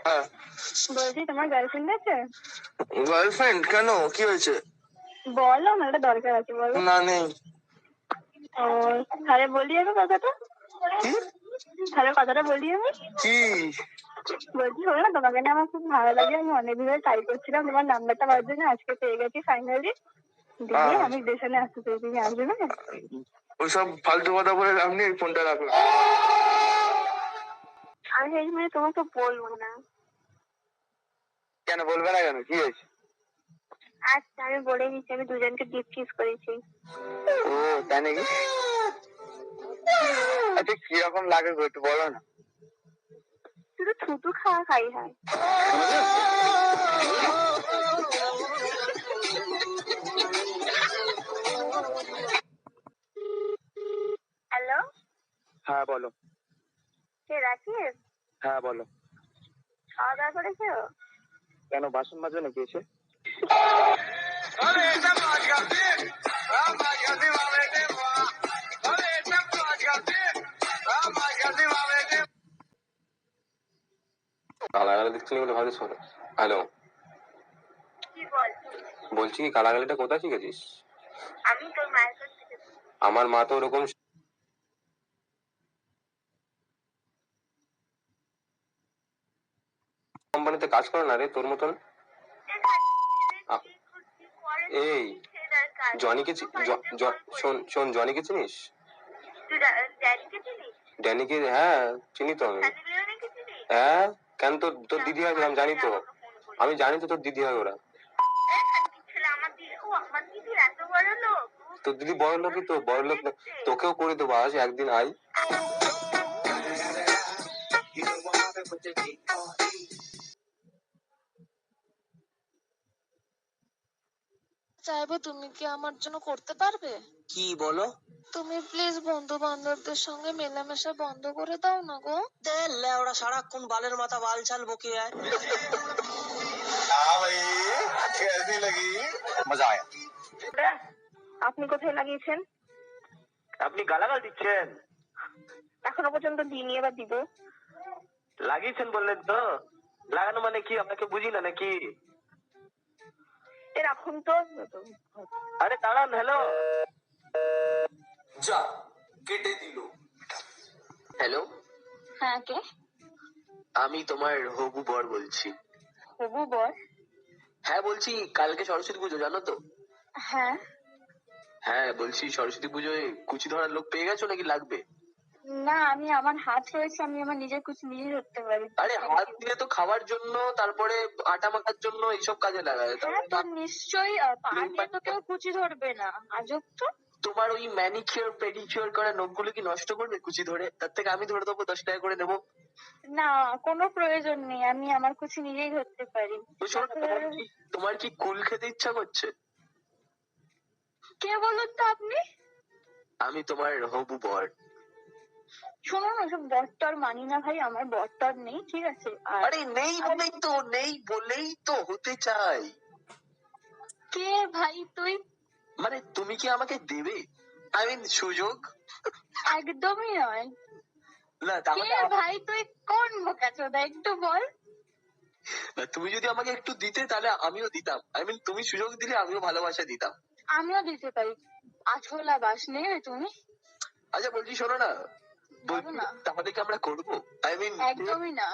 হ্যাঁ। বলছি তোমার গার্লফ্রেন্ড আছে? গার্লফ্রেন্ড কেন, কি হয়েছে? বলো না, একটা দরকার আছে, বলো। না, নেই। ও, তাহলে বলি আমি কথাটা। কি? তাহলে কথাটা বলি আমি। কি? বলছি শোনো না, তোমাকে না আমার খুব ভালো লাগে। আমি অনেকদিন ধরে ট্রাই করছিলাম তোমার নাম্বারটা পাওয়ার জন্য, আজকে পেয়ে গেছি ফাইনালি। দিয়ে আমি স্টেশনে আসতে চাই, তুমি আসবে না? ওইসব ফালতু কথা বলে লাভ নেই, ফোনটা রাখো। আমি এই মানে তোমাকে বলবো না। কেন বলবে না কেন, কি হয়েছে? আচ্ছা আমি বলে দিচ্ছি, আমি দুজনকে ডিপ কিস করেছি। ও তাই নাকি? আচ্ছা কিরকম লাগে গো, একটু বলো না। শুধু থুতু খাওয়া খাই হয়। হ্যালো। হ্যাঁ বলো। কে, রাকিব? হ্যাঁ বলো। খাওয়া দাওয়া করেছো? কেন, বাসন মাজো নাকি এসে? কালাগালি দিচ্ছিল বলে ভাবিস? হ্যালো, কি বল? বলছি কি কালাগালিটা কোথায় শিখেছিস? আমি তোর মায়ের কাছ থেকে। আমার মা তো ওরকম কোম্পানিতে কাজ করে না রে তোর মতন। এই জনিকে শোন, জনিকে চিনিস? ড্যানিকে? হ্যাঁ চিনি তো আমি। হ্যাঁ কেন, তোর দিদি হয়, আমি জানি তো। আমি জানি তো তোর দিদি হয় ওরা। তোর দিদি বড় লোকই তো, বড় লোক। তোকেও করে দেবো, আজ একদিন আই। চাইবো, তুমি কি আমার জন্য করতে পারবে? কি বলো? তুমি প্লিজ বন্ধু বান্ধবদের সঙ্গে মেলামেশা বন্ধ করে দাও না গো। দেখ ওরা সারাক্ষণ বালের মাথা বাল চাল বকে যায়। মজা আয়া। আপনি কোথায় লাগিয়েছেন? আপনি গালাগাল দিচ্ছেন? এখনো পর্যন্ত দিইনি, এবার দিব। লাগিয়েছেন বললেন তো? লাগানো মানে কি, আপনাকে বুঝি না নাকি? রাখুন তো। আরে দাঁড়ান, হ্যালো। যা কেটে দিল। হ্যালো, হ্যাঁ কে? আমি তোমার হবু বর বলছি। হবু বর? হ্যাঁ বলছি, কালকে সরস্বতী পুজো জানো তো? হ্যাঁ। হ্যাঁ বলছি, সরস্বতী পুজোয় কুচি ধরার লোক পেয়ে গেছো নাকি লাগবে? না, আমি আমার হাত রয়েছে, আমি আমার নিজের কুচি নিজে ধরতে পারি। আরে হাত দিয়ে তো খাওয়ার জন্য, তারপরে আটা মাখার জন্য এইসব কাজে লাগায়। হ্যাঁ তো নিশ্চয়ই, পা দিয়ে তো কেউ কুচি ধরবে না, আজব তো। তোমার ওই ম্যানিকিউর পেডিকিউর করা নখগুলো কি নষ্ট করবে কুচি ধরে? তার থেকে আমি ধরে দেবো, 10 টাকা করে নেবো। না, কোনো প্রয়োজন নেই, আমি আমার কুচি নিজেই ধরতে পারি। তো শোনো, তোমার কি কুল খেতে ইচ্ছা করছে? কে বলুন তো আপনি? আমি তোমার হবু বর। শোনো না, সব বট্টর মানি না ভাই, আমার বট্টর নেই, ঠিক আছে? আরে নেই বলেই তো হতে চাই। কে ভাই তুই? মানে তুমি কি আমাকে দেবে? আই মিন সুযোগ। একদমই নয়। না কে তাহলে ভাই তুই? কোন বোকাচোদা, একটু বল। তুমি যদি আমাকে একটু দিতে তাহলে আমিও দিতাম। আই মিন তুমি সুযোগ দিলে আমিও ভালোবাসা দিতাম। আমিও দিতে পারি। আছলা বাস নেবে তুমি? আচ্ছা বলছি শোনো না, বলো না। তাহলে কি আমরা করবো? আই মিন একদমই না।